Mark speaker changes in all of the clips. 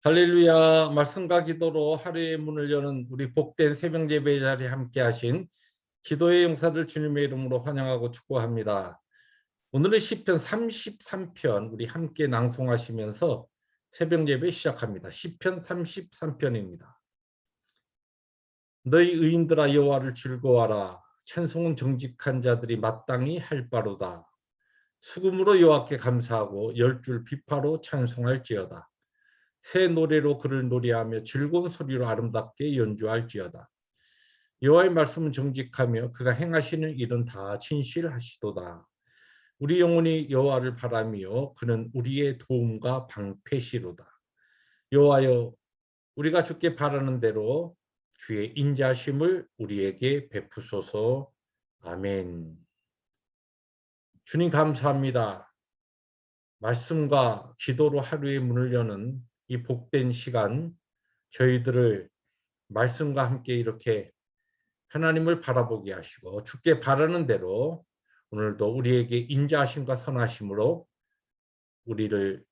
Speaker 1: 할렐루야. 말씀과 기도로 하루의 문을 여는 우리 복된 새벽 예배 자리에 함께 하신 기도의 용사들 주님의 이름으로 환영하고 축복합니다. 오늘은 시편 33편 우리 함께 낭송하시면서 새벽 예배 시작합니다. 시편 33편입니다. 너희 의인들아 여호와를 즐거워하라. 찬송은 정직한 자들이 마땅히 할 바로다. 수금으로 여호와께 감사하고 열 줄 비파로 찬송할지어다. 새 노래로 그를 노래하며 즐거운 소리로 아름답게 연주할지어다. 여호와의 말씀은 정직하며 그가 행하시는 일은 다 진실하시도다. 우리 영혼이 여호와를 바라며 그는 우리의 도움과 방패시로다. 여호와여, 우리가 주께 바라는 대로 주의 인자심을 우리에게 베푸소서. 아멘. 주님 감사합니다. 말씀과 기도로 하루의 문을 여는 이 복된 시간, 저희들을 말씀과 함께 이렇게 하나님을 바라보게 하시고 주께 바라는 대로 오늘도 우리에게 인자하심과 선하심으로 우리를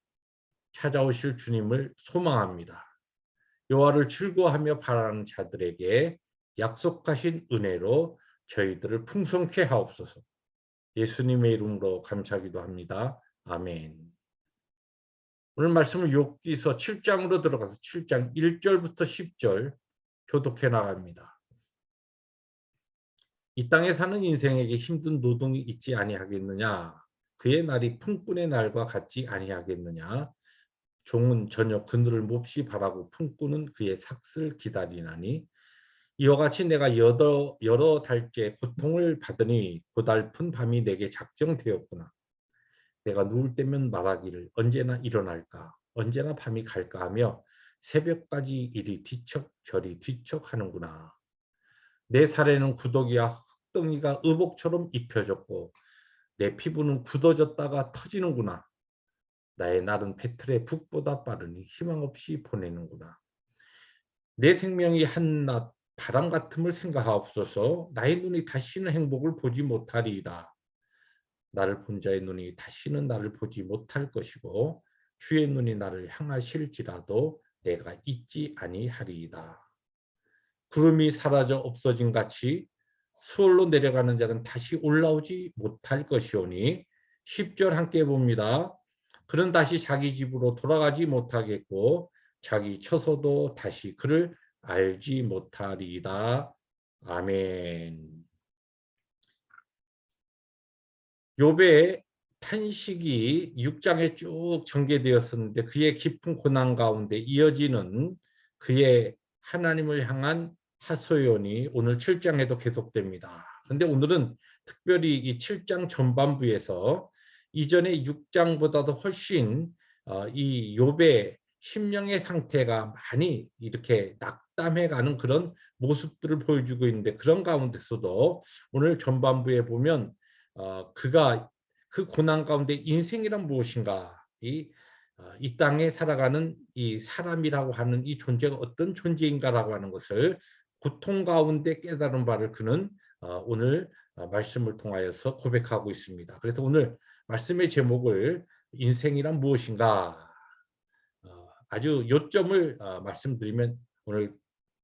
Speaker 1: 찾아오실 주님을 소망합니다. 여호와를 즐거워하며 바라는 자들에게 약속하신 은혜로 저희들을 풍성케 하옵소서. 예수님의 이름으로 감사하기도 합니다. 아멘. 오늘 말씀은 욥기서 7장으로 들어가서 7장 1절부터 10절 교독해 나갑니다. 이 땅에 사는 인생에게 힘든 노동이 있지 아니하겠느냐? 그의 날이 품꾼의 날과 같지 아니하겠느냐? 종은 저녁 그늘을 몹시 바라고 품꾼은 그의 삭슬 기다리나니 이와 같이 내가 여러 달째 고통을 받으니 고달픈 밤이 내게 작정되었구나. 내가 누울 때면 말하기를 언제나 일어날까? 언제나 밤이 갈까 하며 새벽까지 이리 뒤척 저리 뒤척 하는구나. 내 살에는 구더기와 흙덩이가 의복처럼 입혀졌고 내 피부는 굳어졌다가 터지는구나. 나의 날은 배틀의 북보다 빠르니 희망 없이 보내는구나. 내 생명이 한낱 바람 같음을 생각하옵소서. 나의 눈이 다시는 행복을 보지 못하리이다. 나를 본 자의 눈이 다시는 나를 보지 못할 것이고 주의 눈이 나를 향하실지라도 내가 잊지 아니하리이다. 구름이 사라져 없어진 같이 수월로 내려가는 자는 다시 올라오지 못할 것이오니 10절 함께 봅니다. 그는 다시 자기 집으로 돌아가지 못하겠고 자기 처소도 다시 그를 알지 못하리이다. 아멘. 욥의 탄식이 6장에 쭉 전개되었었는데 그의 깊은 고난 가운데 이어지는 그의 하나님을 향한 하소연이 오늘 7장에도 계속됩니다. 그런데 오늘은 특별히 이 7장 전반부에서 이전의 6장보다도 훨씬 이 욥의 심령의 상태가 많이 이렇게 낙담해가는 그런 모습들을 보여주고 있는데 그런 가운데서도 오늘 전반부에 보면 그가 그 고난 가운데 인생이란 무엇인가 이 땅에 살아가는 이 사람이라고 하는 이 존재가 어떤 존재인가라고 하는 것을 고통 가운데 깨달은 바를 그는 오늘 말씀을 통하여서 고백하고 있습니다. 그래서 오늘 말씀의 제목을 인생이란 무엇인가 아주 요점을 말씀드리면 오늘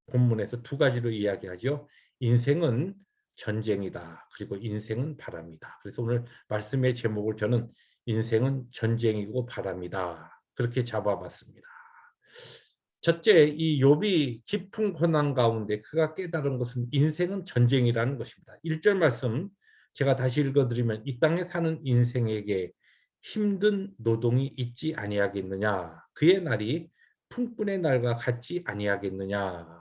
Speaker 1: 본문에서 두 가지로 이야기하죠. 인생은 전쟁이다. 그리고 인생은 바람이다. 그래서 오늘 말씀의 제목을 저는 인생은 전쟁이고 바람이다. 그렇게 잡아봤습니다. 첫째, 이 욥이 깊은 고난 가운데 그가 깨달은 것은 인생은 전쟁이라는 것입니다. 1절 말씀 제가 다시 읽어드리면 이 땅에 사는 인생에게 힘든 노동이 있지 아니하겠느냐. 그의 날이 품꾼의 날과 같지 아니하겠느냐.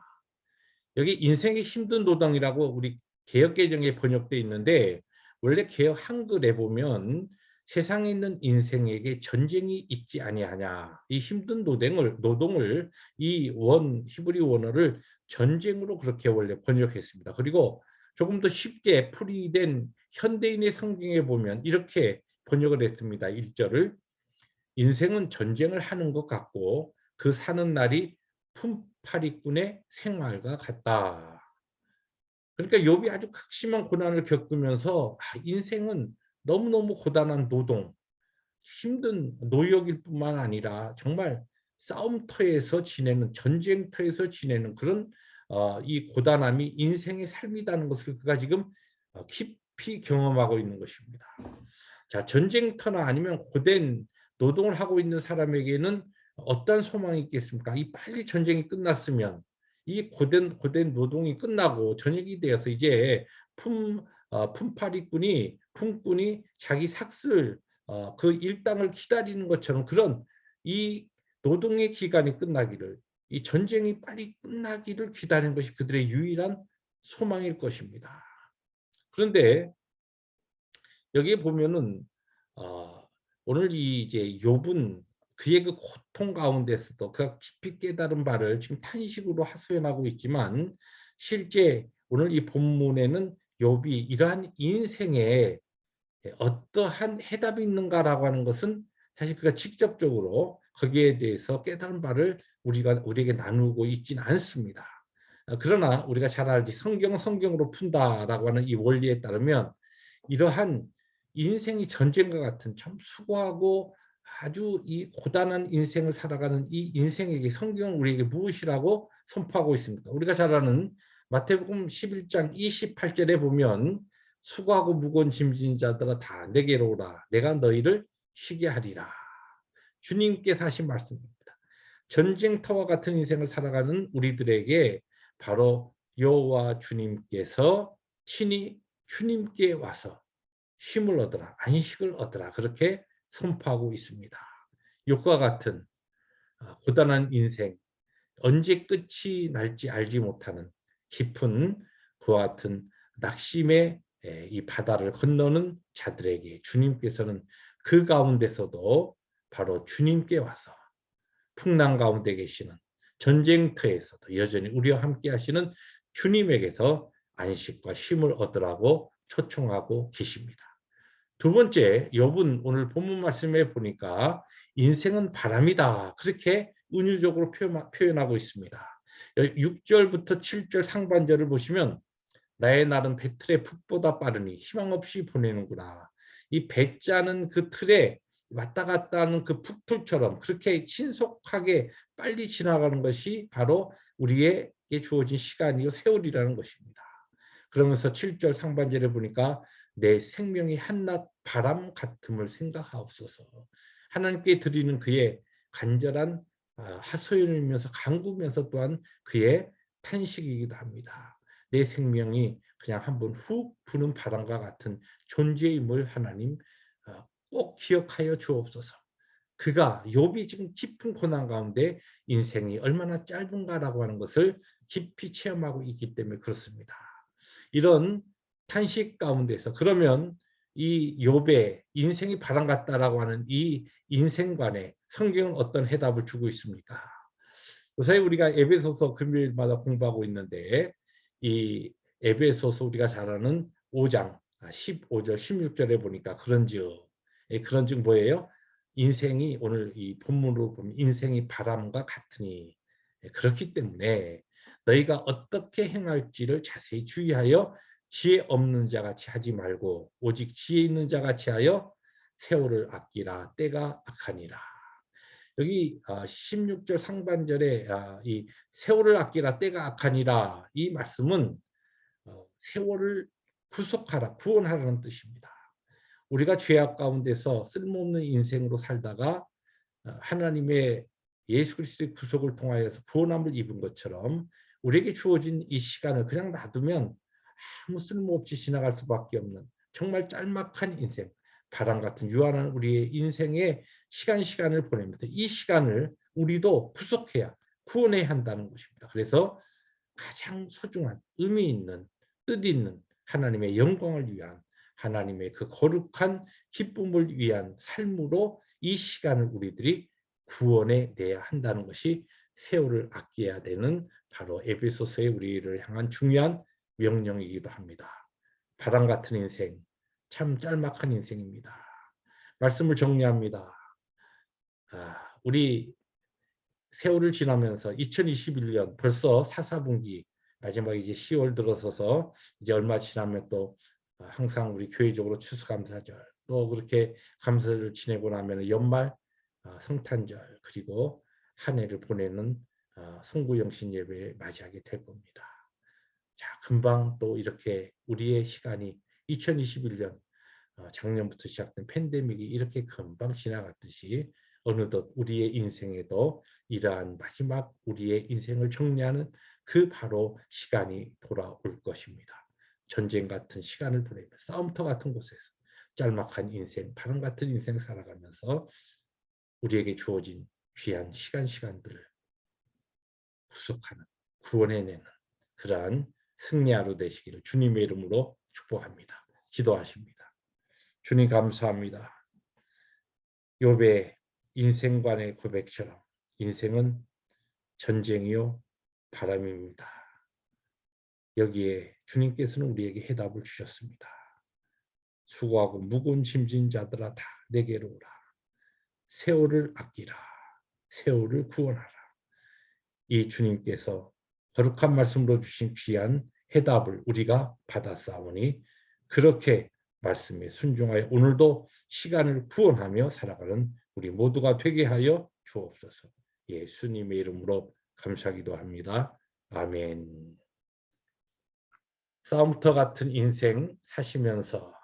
Speaker 1: 여기 인생의 힘든 노동이라고 우리 개역개정에 번역되어 있는데 원래 개역 한글에 보면 세상에 있는 인생에게 전쟁이 있지 아니하냐. 이 힘든 노동을 이 히브리 원어를 전쟁으로 그렇게 원래 번역했습니다. 그리고 조금 더 쉽게 풀이된 현대인의 성경에 보면 이렇게 번역을 했습니다. 1절을 인생은 전쟁을 하는 것 같고 그 사는 날이 품팔이꾼의 생활과 같다. 그러니까 욥이 아주 극심한 고난을 겪으면서 인생은 너무너무 고단한 노동, 힘든 노역일 뿐만 아니라 정말 싸움터에서 지내는, 전쟁터에서 지내는 그런 이 고단함이 인생의 삶이라는 것을 그가 지금 깊이 경험하고 있는 것입니다. 자, 전쟁터나 아니면 고된 노동을 하고 있는 사람에게는 어떤 소망이 있겠습니까? 이 빨리 전쟁이 끝났으면, 이 고된 노동이 끝나고 저녁이 되어서 이제 품꾼이 자기 삭슬 그 일당을 기다리는 것처럼, 그런 이 노동의 기간이 끝나기를, 이 전쟁이 빨리 끝나기를 기다리는 것이 그들의 유일한 소망일 것입니다. 그런데 여기에 보면은 오늘 이제 욥은 그의 그 고통 가운데서도 그가 깊이 깨달은 바를 지금 탄식으로 하소연하고 있지만, 실제 오늘 이 본문에는 욥이 이러한 인생에 어떠한 해답이 있는가라고 하는 것은 사실 그가 직접적으로 거기에 대해서 깨달은 바를 우리에게 나누고 있지는 않습니다. 그러나 우리가 잘 알지, 성경으로 푼다라고 하는 이 원리에 따르면 이러한 인생이 전쟁과 같은 참 수고하고 아주 이 고단한 인생을 살아가는 이 인생에게 성경은 우리에게 무엇이라고 선포하고 있습니까? 우리가 잘 아는 마태복음 11장 28절에 보면 수고하고 무거운 짐진 자들아 다 내게로 오라. 내가 너희를 쉬게 하리라. 주님께서 하신 말씀입니다. 전쟁터와 같은 인생을 살아가는 우리들에게 바로 여호와 주님께서 친히 주님께 와서 쉼을 얻으라, 안식을 얻으라, 그렇게 선포하고 있습니다. 욕과 같은 고단한 인생, 언제 끝이 날지 알지 못하는 깊은 그와 같은 낙심의 이 바다를 건너는 자들에게 주님께서는 그 가운데서도 바로 주님께 와서 풍랑 가운데 계시는, 전쟁터에서도 여전히 우리와 함께 하시는 주님에게서 안식과 쉼을 얻으라고 초청하고 계십니다. 두 번째, 욥은 오늘 본문 말씀에 보니까 인생은 바람이다, 그렇게 은유적으로 표현하고 있습니다. 6절부터 7절 상반절을 보시면 나의 날은 배틀의 풋보다 빠르니 희망 없이 보내는구나. 이 배짜는 그 틀에 왔다 갔다 하는 그 풋풀처럼 그렇게 신속하게 빨리 지나가는 것이 바로 우리에게 주어진 시간이요 세월이라는 것입니다. 그러면서 7절 상반절에 보니까 내 생명이 한낮 바람 같음을 생각하옵소서. 하나님께 드리는 그의 간절한 하소연이면서 간구면서 또한 그의 탄식이기도 합니다. 내 생명이 그냥 한번 훅 부는 바람과 같은 존재임을 하나님 꼭 기억하여 주옵소서. 그가 욥이 지금 깊은 고난 가운데 인생이 얼마나 짧은가라고 하는 것을 깊이 체험하고 있기 때문에 그렇습니다. 이런 탄식 가운데서 그러면 이 욥의 인생이 바람 같다라고 하는 이 인생관에 성경은 어떤 해답을 주고 있습니까? 요새 우리가 에베소서 금요일마다 공부하고 있는데, 이 에베소서 우리가 잘 아는 5장 15절 16절에 보니까 그런즉 뭐예요? 인생이 오늘 이 본문으로 보면 인생이 바람과 같으니, 그렇기 때문에 너희가 어떻게 행할지를 자세히 주의하여 지혜 없는 자 같이 하지 말고 오직 지혜 있는 자 같이 하여 세월을 아끼라, 때가 악하니라. 여기 16절 상반절에 이 세월을 아끼라 때가 악하니라, 이 말씀은 세월을 구속하라, 구원하라는 뜻입니다. 우리가 죄악 가운데서 쓸모없는 인생으로 살다가 하나님의 예수 그리스도의 구속을 통하여서 구원함을 입은 것처럼 우리에게 주어진 이 시간을 그냥 놔두면 아무 쓸모없이 지나갈 수밖에 없는 정말 짤막한 인생, 바람 같은 유한한 우리의 인생의 시간을 보내면서 이 시간을 우리도 구속해야, 구원해야 한다는 것입니다. 그래서 가장 소중한 의미 있는, 뜻 있는 하나님의 영광을 위한, 하나님의 그 거룩한 기쁨을 위한 삶으로 이 시간을 우리들이 구원해 내야 한다는 것이 세월을 아껴야 되는 바로 에베소서의 우리를 향한 중요한 명령이기도 합니다. 바람 같은 인생, 참 짤막한 인생입니다. 말씀을 정리합니다. 우리 세월을 지나면서 2021년 벌써 4분기 마지막 이제 10월 들어서서 이제 얼마 지나면 또 항상 우리 교회적으로 추수감사절, 또 그렇게 감사절을 지내고 나면 연말 성탄절, 그리고 한 해를 보내는 송구영신 예배 맞이하게 될 겁니다. 자, 금방 또 이렇게 우리의 시간이 2021년 작년부터 시작된 팬데믹이 이렇게 금방 지나갔듯이 어느덧 우리의 인생에도 이러한 마지막 우리의 인생을 정리하는 그 바로 시간이 돌아올 것입니다. 전쟁 같은 시간을 보내며 싸움터 같은 곳에서 짤막한 인생, 바람 같은 인생 살아가면서 우리에게 주어진 귀한 시간들을 구속하는, 구원해내는 그러한 승리하루 되시기를 주님의 이름으로 축복합니다. 기도하십니다. 주님 감사합니다. 욥의 인생관의 고백처럼 인생은 전쟁이요 바람입니다. 여기에 주님께서는 우리에게 해답을 주셨습니다. 수고하고 무거운 짐진 자들아 다 내게로 오라. 세월을 아끼라. 세월을 구원하라. 이 주님께서 거룩한 말씀으로 주신 귀한 해답을 우리가 받았사오니 그렇게 말씀에 순종하여 오늘도 시간을 구원하며 살아가는 우리 모두가 되게 하여 주옵소서. 예수님의 이름으로 감사기도 합니다. 아멘. 싸움터 같은 인생 사시면서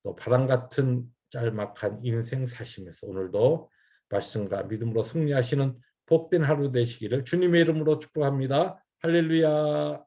Speaker 1: 또 바람 같은 짤막한 인생 사시면서 오늘도 말씀과 믿음으로 승리하시는 복된 하루 되시기를 주님의 이름으로 축복합니다. 할렐루야.